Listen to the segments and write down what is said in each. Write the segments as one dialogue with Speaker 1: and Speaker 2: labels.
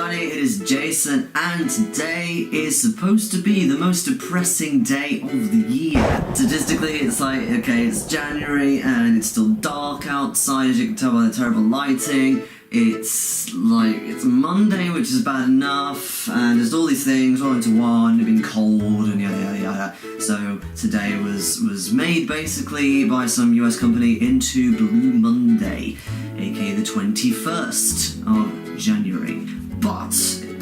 Speaker 1: everybody, it is Jason, and today is supposed to be the most depressing day of the year. Statistically, it's like, okay, it's January and it's still dark outside, as you can tell by the terrible lighting. It's Monday, which is bad enough, and there's all these things all into one, it's been cold and yada yada yada. So today was made basically by some US company into Blue Monday, aka the 21st of January. But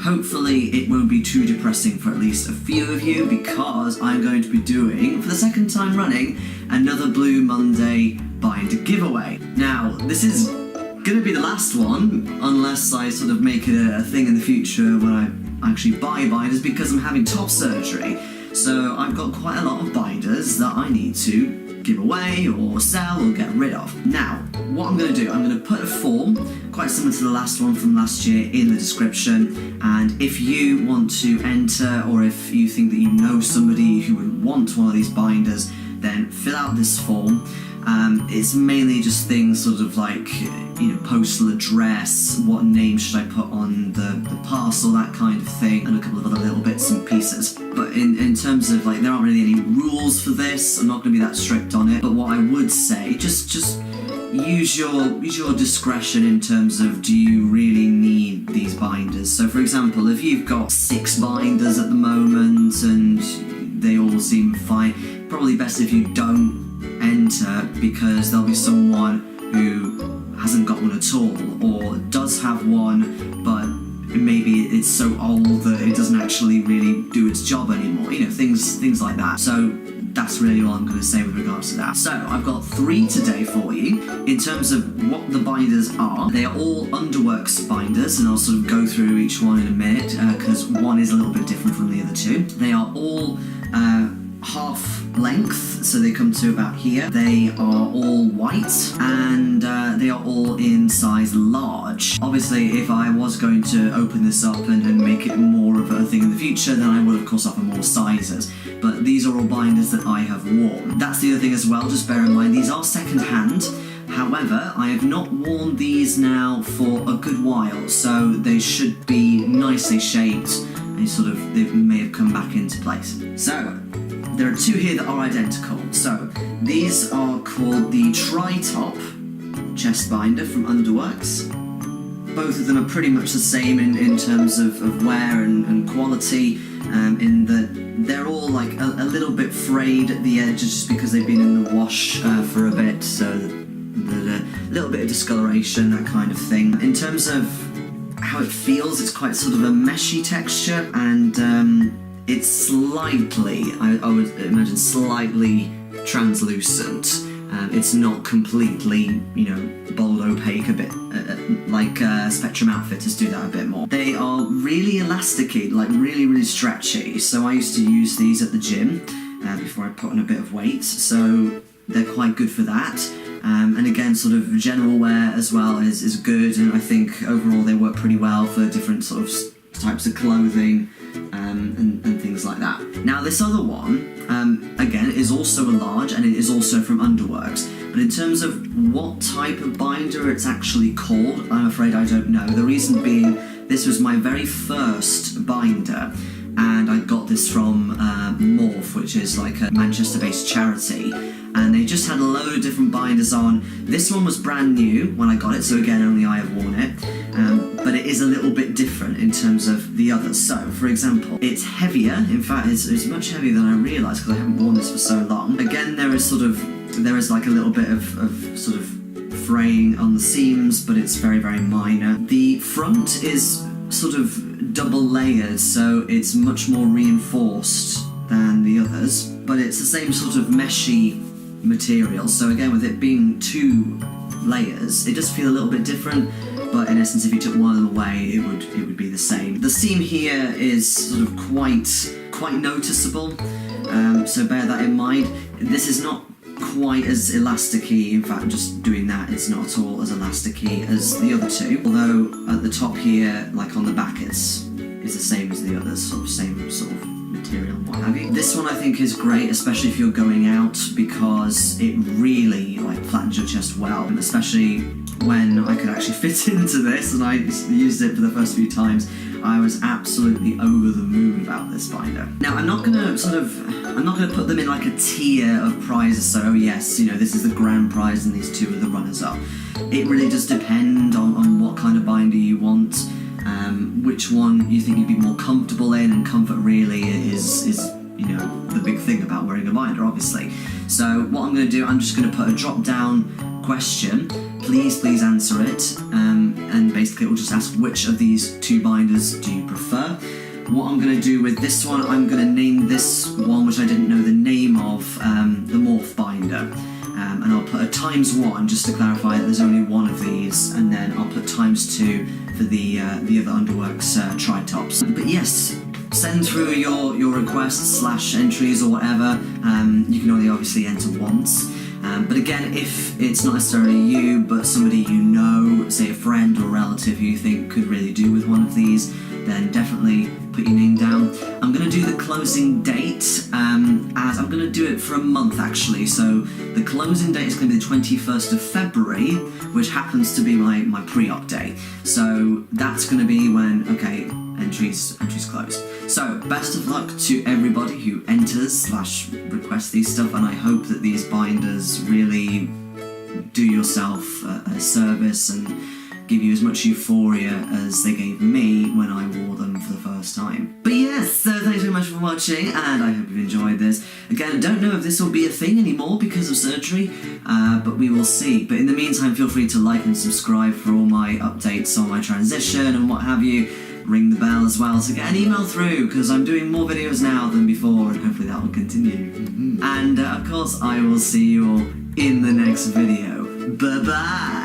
Speaker 1: hopefully it won't be too depressing for at least a few of you, because I'm going to be doing, for the second time running, another Blue Monday binder giveaway. Now, this is going to be the last one, unless I sort of make it a thing in the future when I actually buy binders, because I'm having top surgery. So I've got quite a lot of binders that I need to give away or sell or get rid of. Now, what I'm going to do, I'm going to put a form, quite similar to the last one from last year, in the description, and if you want to enter, or if you think that you know somebody who would want one of these binders, then fill out this form. It's mainly just things sort of like, postal address, what name should I put on the parcel, that kind of thing, and a couple of other little bits and pieces. But in terms of, there aren't really any rules for this. I'm not going to be that strict on it, but what I would say, just use your discretion in terms of, do you really need these binders? So for example, if you've got 6 binders at the moment and they all seem fine, probably best if you don't enter, because there'll be someone who hasn't got one at all, or does have one but maybe it's so old that it doesn't actually really do its job anymore, things like that. So that's really all I'm going to say with regards to that. So I've got 3 today for you. In terms of what the binders are, they are all Underworks binders, and I'll sort of go through each one in a minute, because one is a little bit different from the other two. They are all half length, so they come to about here. They are all white, and they are all in size large. Obviously, if I was going to open this up and make it more of a thing in the future, then I would of course offer more sizes. But these are all binders that I have worn. That's the other thing as well, just bear in mind, these are second hand. However, I have not worn these now for a good while, so they should be nicely shaped, and they may have come back into place. So there are 2 here that are identical. So these are called the Tri-Top chest binder from Underworks. Both of them are pretty much the same in terms of wear and quality, in that they're all a little bit frayed at the edges just because they've been in the wash for a bit, so a little bit of discoloration, that kind of thing. In terms of how it feels, it's quite sort of a meshy texture, and it's slightly, I would imagine, slightly translucent. It's not completely, bold opaque, a bit like Spectrum Outfitters do that a bit more. They are really elasticy, really, really stretchy. So I used to use these at the gym before I put on a bit of weight, so they're quite good for that. And again, sort of general wear as well is good, and I think overall they work pretty well for different sort of types of clothing and things like that. Now this other one, again, is also a large, and it is also from Underworks, but in terms of what type of binder it's actually called, I'm afraid I don't know. The reason being, this was my very first binder, and I got this from Morph, which is like a Manchester-based charity, and they just had a load of different binders on. This one was brand new when I got it, so again, only I have worn it, but it is a little bit different in terms of the others. So, for example, it's heavier. In fact, it's much heavier than I realised, because I haven't worn this for so long. Again, there is like a little bit of sort of fraying on the seams, but it's very, very minor. The front is sort of double layered, so it's much more reinforced than the others, but it's the same sort of meshy material. So again, with it being 2 layers, it does feel a little bit different, but in essence, if you took one of them away, it would be the same. The seam here is sort of quite noticeable, so bear that in mind. This is not quite as elasticy. In fact, just doing that, it's not at all as elasticy as the other 2. Although at the top here, like on the back, it's the same as the others, same sort of material and what have you. This one I think is great, especially if you're going out, because it really flattens your chest well, especially when I could actually fit into this, and I used it for the first few times. I was absolutely over the moon about this binder. Now, I'm not gonna put them in like a tier of prizes, so oh yes, this is the grand prize and these two are the runners-up. It really does depend on what kind of binder you want, which one you think you'd be more comfortable in, and comfort really is the big thing about wearing a binder, obviously. So what I'm going to do, I'm just going to put a drop-down question. Please answer it, and basically it will just ask which of these two binders do you prefer. What I'm going to do with this one, I'm going to name this one, which I didn't know the name of, the Morph binder. And I'll put a ×1 just to clarify that there's only one of these, and then I'll put ×2 for the other Underworks tri-tops. But yes, send through your requests / entries or whatever. You can only obviously enter once. But again, if it's not necessarily you, but somebody you know, say a friend or relative who you think could really do with one of these, then definitely put your name down. I'm going to do the closing date, as I'm going to do it for a month actually, so the closing date is going to be the 21st of February, which happens to be my pre-op day. So that's going to be when, okay, entries close. So best of luck to everybody who enters / requests these stuff, and I hope that these binders really do yourself a service and give you as much euphoria as they gave me when I wore them for the first time. But yes, so thanks very much for watching, and I hope you've enjoyed this. Again, I don't know if this will be a thing anymore because of surgery, but we will see. But in the meantime, feel free to like and subscribe for all my updates on my transition and what have you. Ring the bell as well to get an email through, because I'm doing more videos now than before, and hopefully that will continue. And of course, I will see you all in the next video. Bye-bye!